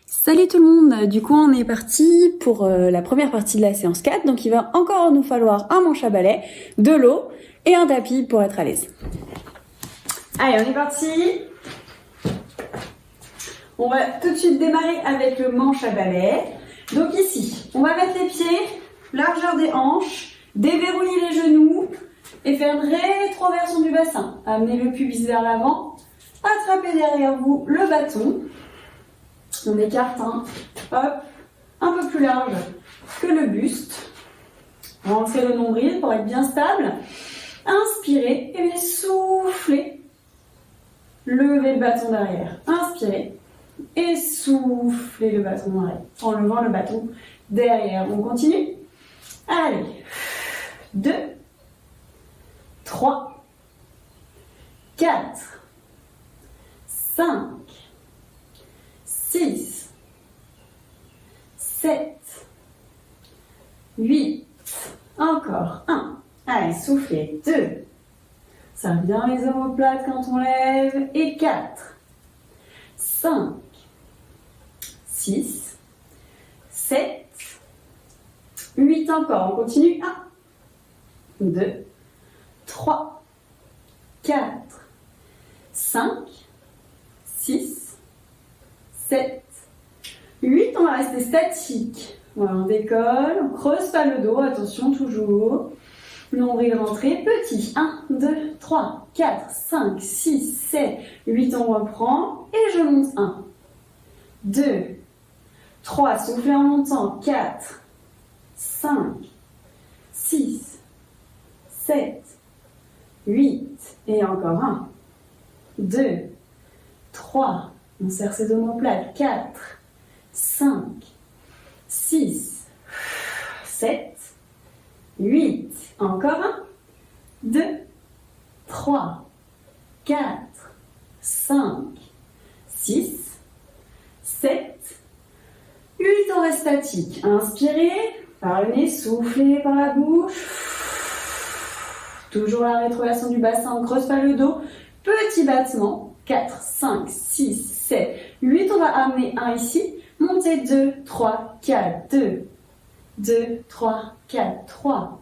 Salut tout le monde, du coup on est parti pour la première partie de la séance 4, donc il va encore nous falloir un manche à balai, de l'eau et un tapis pour être à l'aise. Allez, on est parti. On va tout de suite démarrer avec le manche à balai. Donc ici, on va mettre les pieds, largeur des hanches, déverrouiller les genoux et faire une rétroversion du bassin. Amenez le pubis vers l'avant, attrapez derrière vous le bâton. On écarte hop, un peu plus large que le buste. Rentrez le nombril pour être bien stable. Inspirez et bien soufflez. Levez le bâton derrière. Inspirez et soufflez le bâton derrière. En levant le bâton derrière. On continue. Allez. 2, 3, 4, 5, 6, 7, 8, encore 1. Allez, soufflez. 2. Ça revient les omoplates quand on lève. Et 4, 5, 6, 7, 8 encore. On continue. 1, 2, 3, 4, 5, 6, 7, 8, on va rester statique. Voilà, on décolle, on creuse pas le dos, attention toujours. Nombril rentré, petit. 1, 2, 3, 4, 5, 6, 7, 8, on reprend. Et je monte. 1, 2, 3, soufflez en montant. 4, 5, 6, 7, 8. Et encore 1, 2, 3, on serre ses omoplates. 4, 5, 6, 7, 8. Encore 1, 2, 3, 4, 5, 6, 7, 8. On reste statique. Inspirez par le nez, soufflez par la bouche. Toujours la rétroversion du bassin, on ne creuse pas le dos. Petit battement. 4, 5, 6, 7, 8. On va amener 1 ici. Montez 2, 3, 4, 2. 2, 3, 4, 3.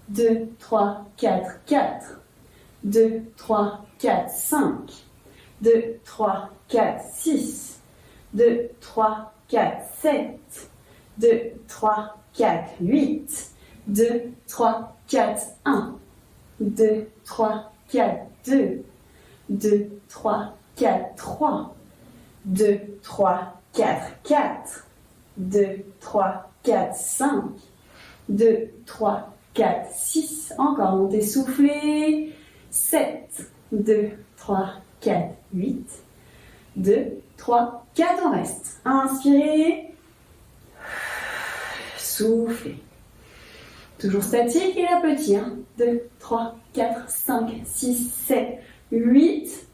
2, 3, 4, 4. 2, 3, 4, 5. 2, 3, 4, 6. 2, 3, 4, 7. 2, 3, 4, 8. 2, 3, 4, 1. 2, 3, 4, 2. 2, 3, 4, 3. 2, 3, 4, 4. 2, 3, 4, 5. 2, 3, 4, 6. Encore, montez, soufflez. 7. 2, 3, 4, 8. 2, 3, 4, on reste. Inspirez. Soufflez. Toujours statique et là petit. 2, 3, 4, 5, 6, 7, 8.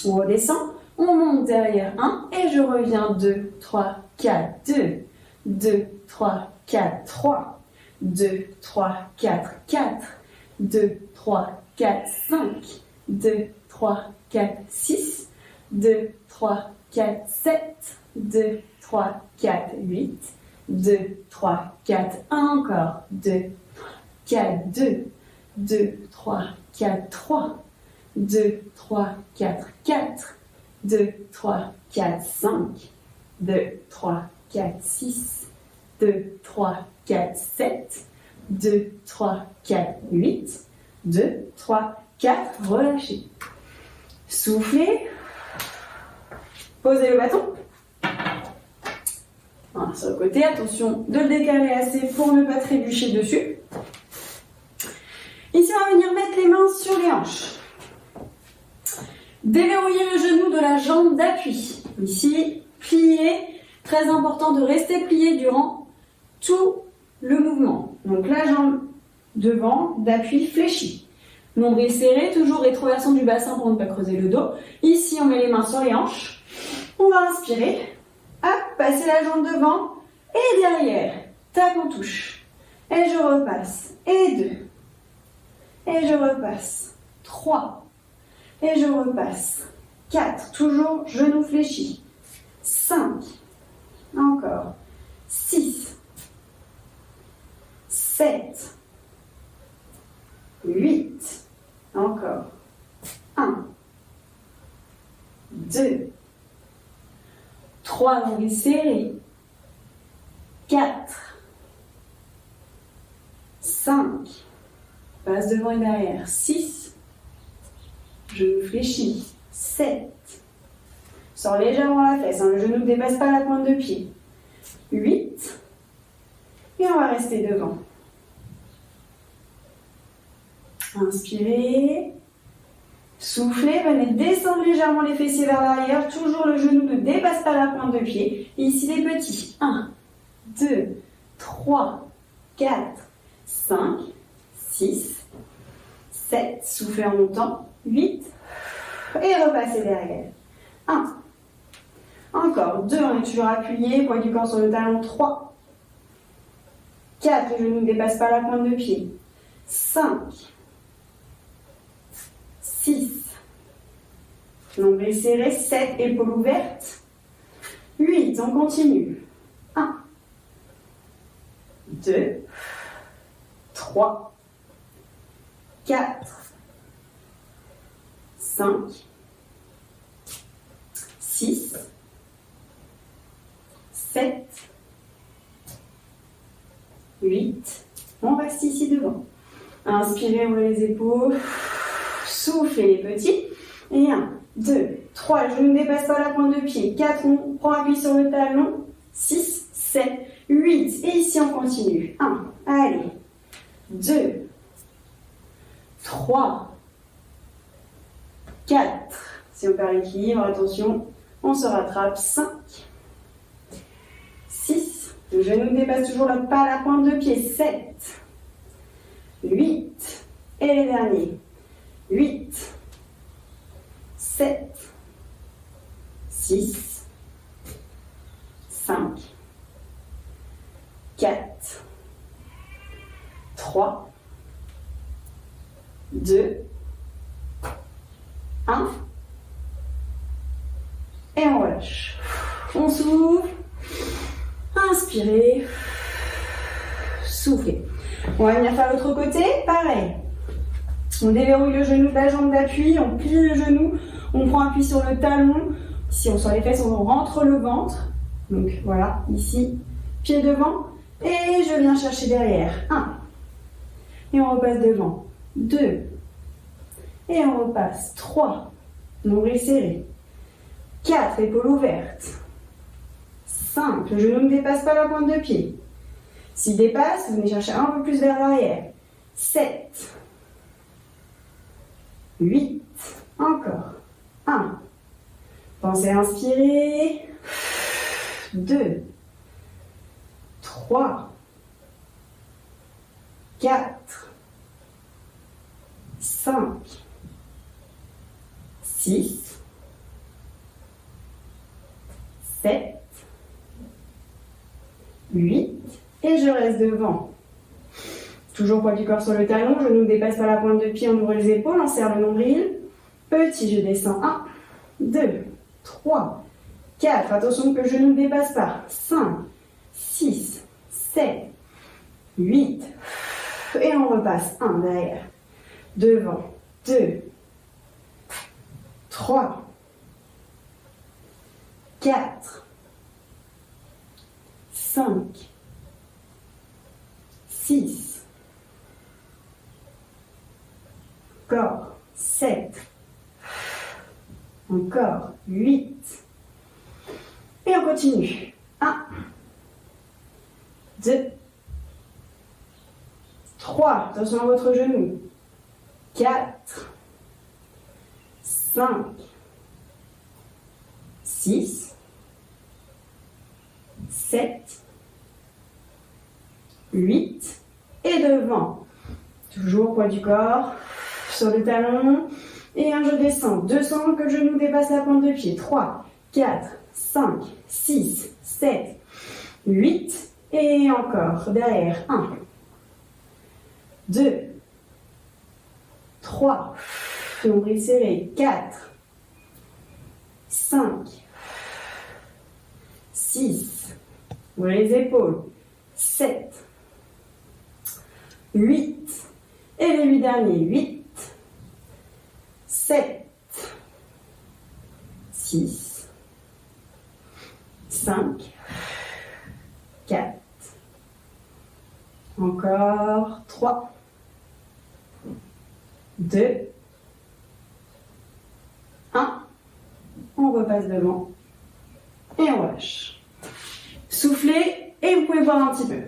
On redescend. On monte derrière 1 et je reviens 2, 3, 4, 2. 2, 3, 4, 3. 2, 3, 4, 4. 2, 3, 4, 5. 2, 3, 4, 6. 2, 3, 4, 7. 2, 3, 4, 8. 2, 3, 4, 1 encore. 2, 4, 2. 2, 3, 4, 3. 2, 3, 4, 4. 2, 3, 4, 5. 2, 3, 4, 6. 2, 3, 4, 7. 2, 3, 4, 8. 2, 3, 4. Relâchez. Soufflez. Posez le bâton. Voilà, sur le côté, attention de le décaler assez pour ne pas trébucher dessus. Ici, on va venir mettre les mains sur les hanches. Déverrouillez le genou de la jambe d'appui. Ici, pliez. Très important de rester plié durant tout le mouvement. Donc la jambe devant, d'appui fléchie. Nombril serré, toujours rétroversion du bassin pour ne pas creuser le dos. Ici, on met les mains sur les hanches. On va inspirer. Hop, passer la jambe devant et derrière. Tac, on touche. Et je repasse. Et 2. Et je repasse. 3. Et je repasse. 4. Toujours genou fléchi. 5. Encore. 6, 7, 8. Encore. 1, 2, 3, nombril serré. 4, 5, passe devant et derrière. 6, genou fléchi. 7, sors légèrement la fesse, hein, le genou ne dépasse pas la pointe de pied. 8, et on va rester devant. Inspirez, soufflez, venez descendre légèrement les fessiers vers l'arrière, toujours le genou ne dépasse pas la pointe de pied. Et ici les petits, 1, 2, 3, 4, 5, 6, 7, soufflez en montant, 8, et repassez derrière. 1, encore, 2, on est toujours appuyé, poids du corps sur le talon, 3, 4, le genou ne dépasse pas la pointe de pied, 5, 6, nombril serré, 7, épaules ouvertes, 8, on continue, 1, 2, 3, 4, 5, 6, 7, 8. On reste ici devant. Inspirez, ouvrez les épaules. Soufflez les petits. Et 1, 2, 3. Le genou ne dépasse pas la pointe de pied. 4, on prend appui sur le talon. 6, 7, 8. Et ici, on continue. 1, allez. 2, 3, 4. Si on perd l'équilibre, attention, on se rattrape. 5, 6, le genou ne dépasse toujours pas la pointe de pied. 7, 8, et les derniers. 8, 7, 6, 5, 4, 3, 2, 1. Et on relâche. On s'ouvre. Inspirez. Soufflez. On va venir faire l'autre côté. Pareil. On déverrouille le genou de la jambe d'appui. On plie le genou. On prend appui sur le talon. Ici, on sort les fesses. On rentre le ventre. Donc voilà. Ici, pied devant. Et je viens chercher derrière. 1. Et on repasse devant. 2. Et on repasse. 3. Nombril serré. 4, épaules ouvertes. 5, le genou ne dépasse pas la pointe de pied. S'il dépasse, vous venez chercher un peu plus vers l'arrière. 7, 8, encore. 1. Pensez à inspirer. 2, 3, 4, 5, 6, 7, 8, et je reste devant. Toujours poids du corps sur le talon, genou ne dépasse pas la pointe de pied, on ouvre les épaules, on serre le nombril. Petit, je descends. 1, 2, 3, 4, attention que le genou ne dépasse pas. 5, 6, 7, 8, et on repasse. 1 derrière, devant, 2, 3, 4, 5, 6, encore 7, encore 8, et on continue. 1, 2, 3, attention à votre genou, 4, 5, 6, 7, 8, et devant. Toujours poids du corps, sur le talon, et je descends. 200, que le genou dépasse la pointe de pied. 3, 4, 5, 6, 7, 8, et encore. Derrière. 1, 2, 3, nombril serré. 4, 5, 6, ouvrez les épaules. 7, 8, et les 8 derniers. 8, 7, 6, 5, 4, encore 3, 2, 1, on repasse devant et on relâche. Soufflez et vous pouvez boire un petit peu.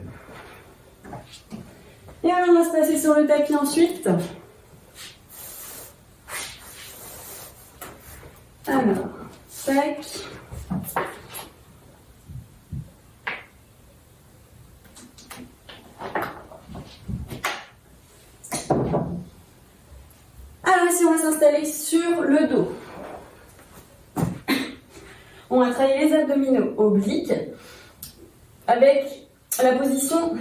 Et alors on va se passer sur le tapis ensuite. Alors, tac. Alors ici on va s'installer sur le dos. On va travailler les abdominaux obliques avec la position,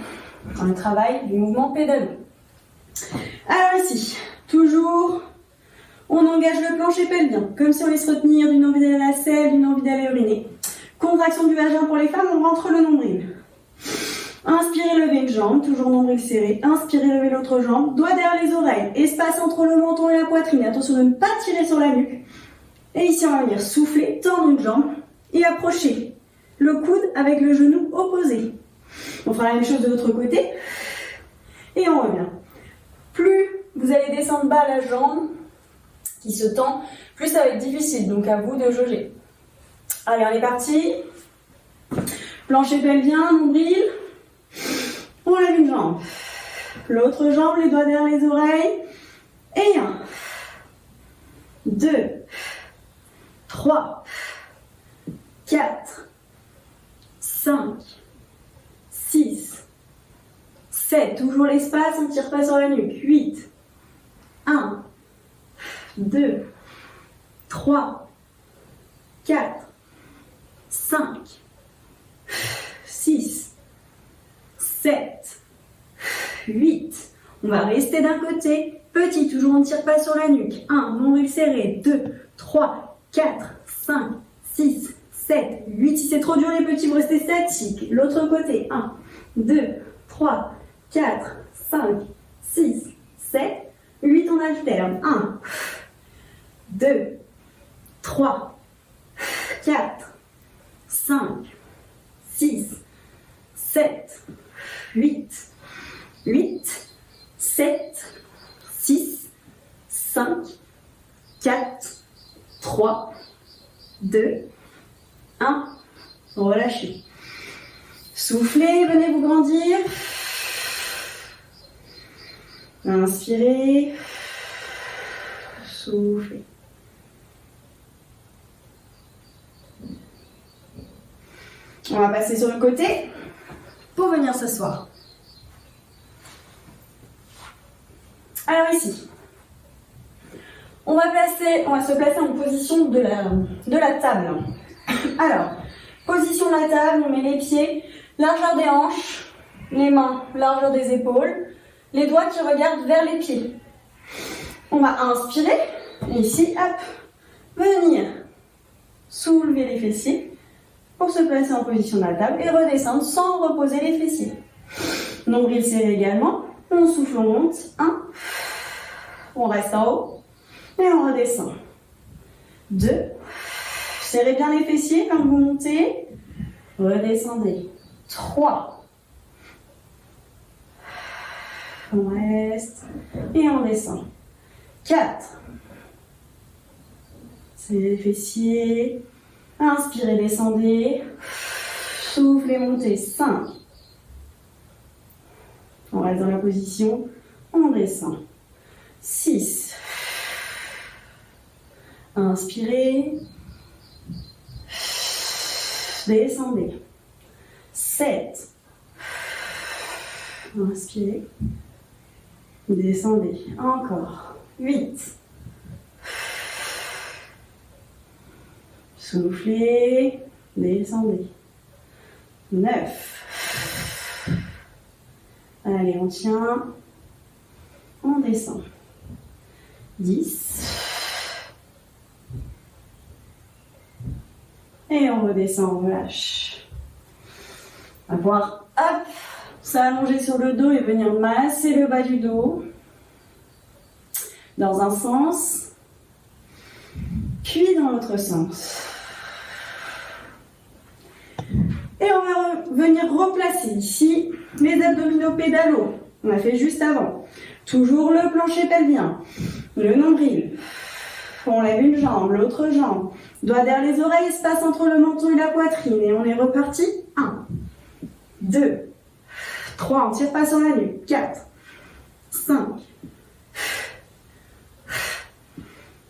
le travail du mouvement pédalo. Alors ici, toujours, on engage le plancher pelvien, comme si on allait se retenir d'une envie d'aller à la selle, d'une envie d'aller uriner. Contraction du vagin pour les femmes, on rentre le nombril. Inspirez, levez une jambe, toujours nombril serré. Inspirez, levez l'autre jambe, doigts derrière les oreilles. Espace entre le menton et la poitrine. Attention de ne pas tirer sur la nuque. Et ici, on va venir souffler, tendre une jambe et approcher le coude avec le genou opposé. On fera la même chose de l'autre côté. Et on revient. Plus vous allez descendre bas la jambe qui se tend, plus ça va être difficile. Donc à vous de jauger. Allez, on est parti. Plancher pelvien, nombril. On lève une jambe. L'autre jambe, les doigts derrière les oreilles. Et 1, 2, 3, 4, 5, 6, 7. Toujours l'espace, on ne tire pas sur la nuque. 8, 1, 2, 3, 4, 5, 6, 7, 8. On va rester d'un côté. Petit, toujours on ne tire pas sur la nuque. 1, nombril serré. 2, 3, 4, 5, 6, 7, 8. Si c'est trop dur les petits, vous restez statiques. L'autre côté. 1, 2, 3, 4, 5, 6, 7, 8. On alterne. 1, 2, 3, 4, 5, 6, 7, 8, 8, 7, 6, 5, 4, 3, 2, 1. Relâchez. Soufflez, venez vous grandir. Inspirez. Soufflez. On va passer sur le côté pour venir s'asseoir. Alors ici, on va se placer en position de la table. Alors, position de la table, on met les pieds, largeur des hanches, les mains, largeur des épaules, les doigts qui regardent vers les pieds. On va inspirer, et ici, hop, venir soulever les fessiers pour se placer en position de la table et redescendre sans reposer les fessiers. Nombril serré également, on souffle, on monte, 1, on reste en haut et on redescend. 2, serrez bien les fessiers quand vous montez, redescendez. 3, on reste et on descend. 4, serrez les fessiers, inspirez, descendez, soufflez, montez. 5, on reste dans la position, on descend. 6, inspirez, descendez. 7, inspirez, descendez. Encore. 8, soufflez, descendez. 9, allez, on tient, on descend. 10, et on redescend, on relâche. pouvoir, hop, s'allonger sur le dos et venir masser le bas du dos dans un sens, puis dans l'autre sens. Et on va venir replacer ici les abdominaux pédalos. On a fait juste avant. Toujours le plancher pelvien, le nombril. On lève une jambe, l'autre jambe. Doigt derrière les oreilles, espace entre le menton et la poitrine. Et on est reparti. 1, 2, 3, on ne tire pas sur la nuque. 4, 5,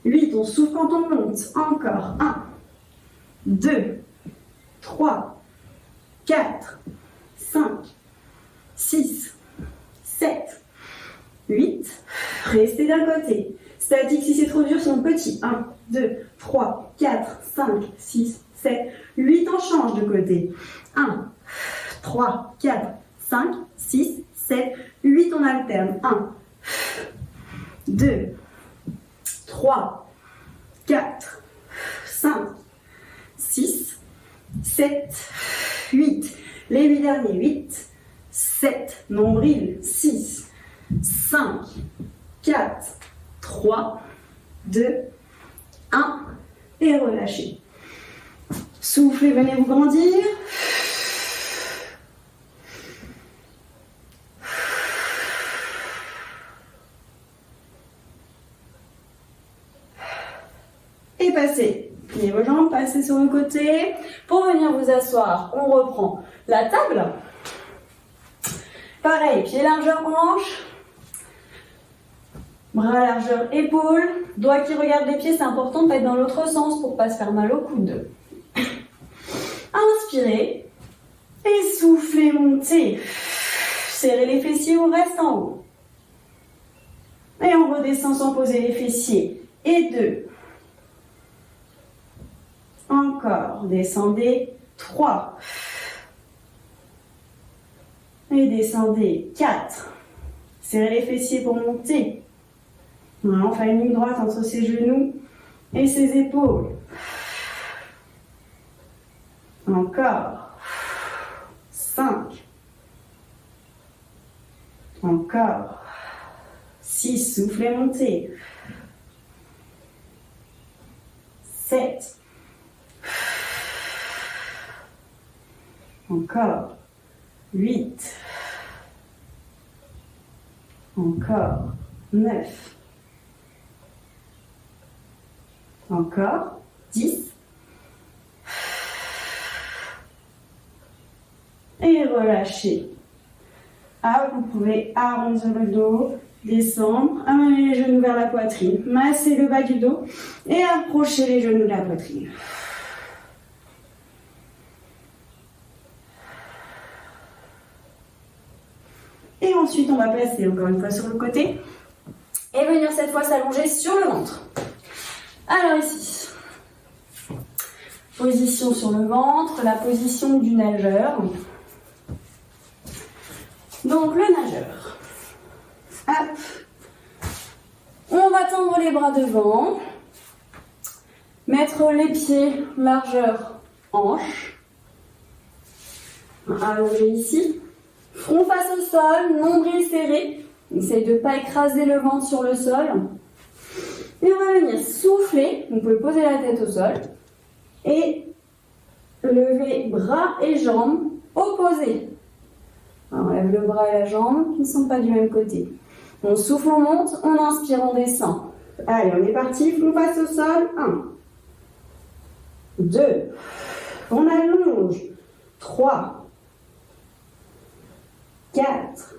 8, on souffle quand on monte. Encore. 1, 2, 3, 4, 5, 6, 7, 8. Restez d'un côté. Statique si c'est trop dur, sinon petit. 1, 2, 3, 4, 5, 6, 7, 8. On change de côté. 1, 3, 4, 5, 6, 7, 8. On alterne. 1, 2, 3, 4, 5, 6, 7, 8. Les 8 derniers. 8, 7, nombril. 6, 5, 4, 3, 2, 1. Et relâchez. Soufflez, venez vous grandir. Et passez. Pliez vos jambes, passez sur le côté. Pour venir vous asseoir, on reprend la table. Pareil, pied largeur hanche. Bras largeur épaule. Doigts qui regardent les pieds, c'est important de pas être dans l'autre sens pour ne pas se faire mal au coude. Inspirez. Et soufflez, montez. Serrez les fessiers, on reste en haut. Et on redescend sans poser les fessiers. Et 2. Encore, descendez, 3. Et descendez, 4. Serrez les fessiers pour monter. Voilà, on fait une ligne droite entre ses genoux et ses épaules. Encore. 5. Encore. 6, soufflez, montez. 7. Encore. 8. Encore. 9. Encore. 10. Et relâchez. Ah, vous pouvez arrondir le dos, descendre, amener les genoux vers la poitrine, masser le bas du dos et approcher les genoux de la poitrine. Et ensuite, on va passer encore une fois sur le côté et venir cette fois s'allonger sur le ventre. Alors ici, position sur le ventre, la position du nageur. Donc le nageur. Hop. On va tendre les bras devant, mettre les pieds largeur hanche. Allonger ici. Front face au sol, nombril serré. Essayez de ne pas écraser le ventre sur le sol. Et on va venir souffler. Vous pouvez poser la tête au sol. Et lever bras et jambes opposés. On lève le bras et la jambe qui ne sont pas du même côté. On souffle, on monte, on inspire, on descend. Allez, on est parti. Front face au sol. 1. 2. On allonge. 3. 4,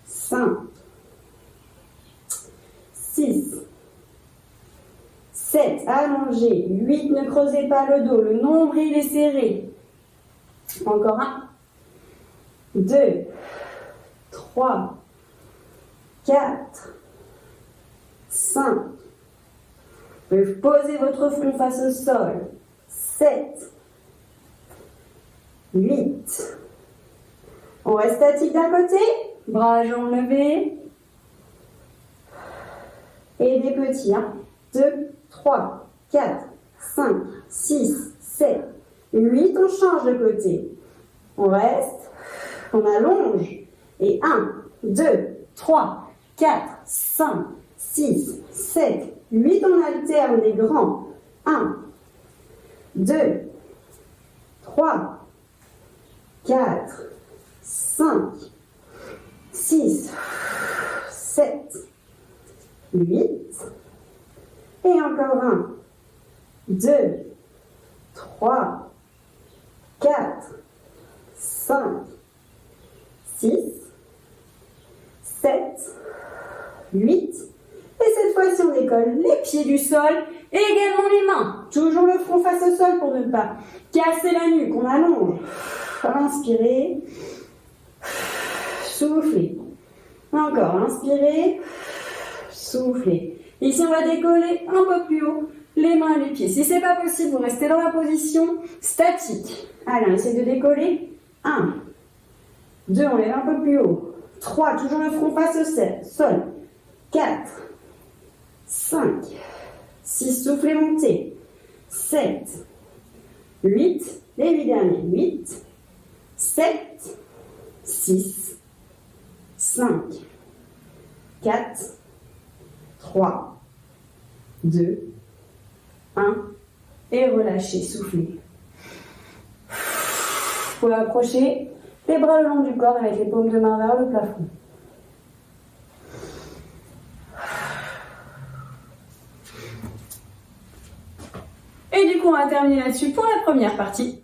5, 6, 7, allongé, 8, ne creusez pas le dos, le nombril est serré. Encore 1, 2, 3, 4, 5. Vous pouvez poser votre front face au sol. 7, 8. On reste statique d'un côté, bras jambes levés. Et des petits. 1, 2, 3, 4, 5, 6, 7, 8. On change de côté. On reste. On allonge. Et 1, 2, 3, 4, 5, 6, 7, 8. On alterne des grands. 1, 2, 3, 4, 5, 6, 7, 8. Et encore 1, 2, 3, 4, 5, 6, 7, 8. Et cette fois-ci, on décolle les pieds du sol et également les mains. Toujours le front face au sol pour ne pas casser la nuque. On allonge. Inspirez. Soufflez. Encore, inspirez. Soufflez. Ici, on va décoller un peu plus haut les mains et les pieds. Si ce n'est pas possible, vous restez dans la position statique. Allez, on essaie de décoller. 1, 2, on lève un peu plus haut. 3, toujours le front face au sol. 4, 5, 6, soufflez, montez. 7, 8, les 8 derniers. 8, 7, 6, 5, 4, 3, 2, 1. Et relâchez, soufflez. Vous pouvez approcher les bras le long du corps avec les paumes de main vers le plafond. Et du coup, on va terminer là-dessus pour la première partie.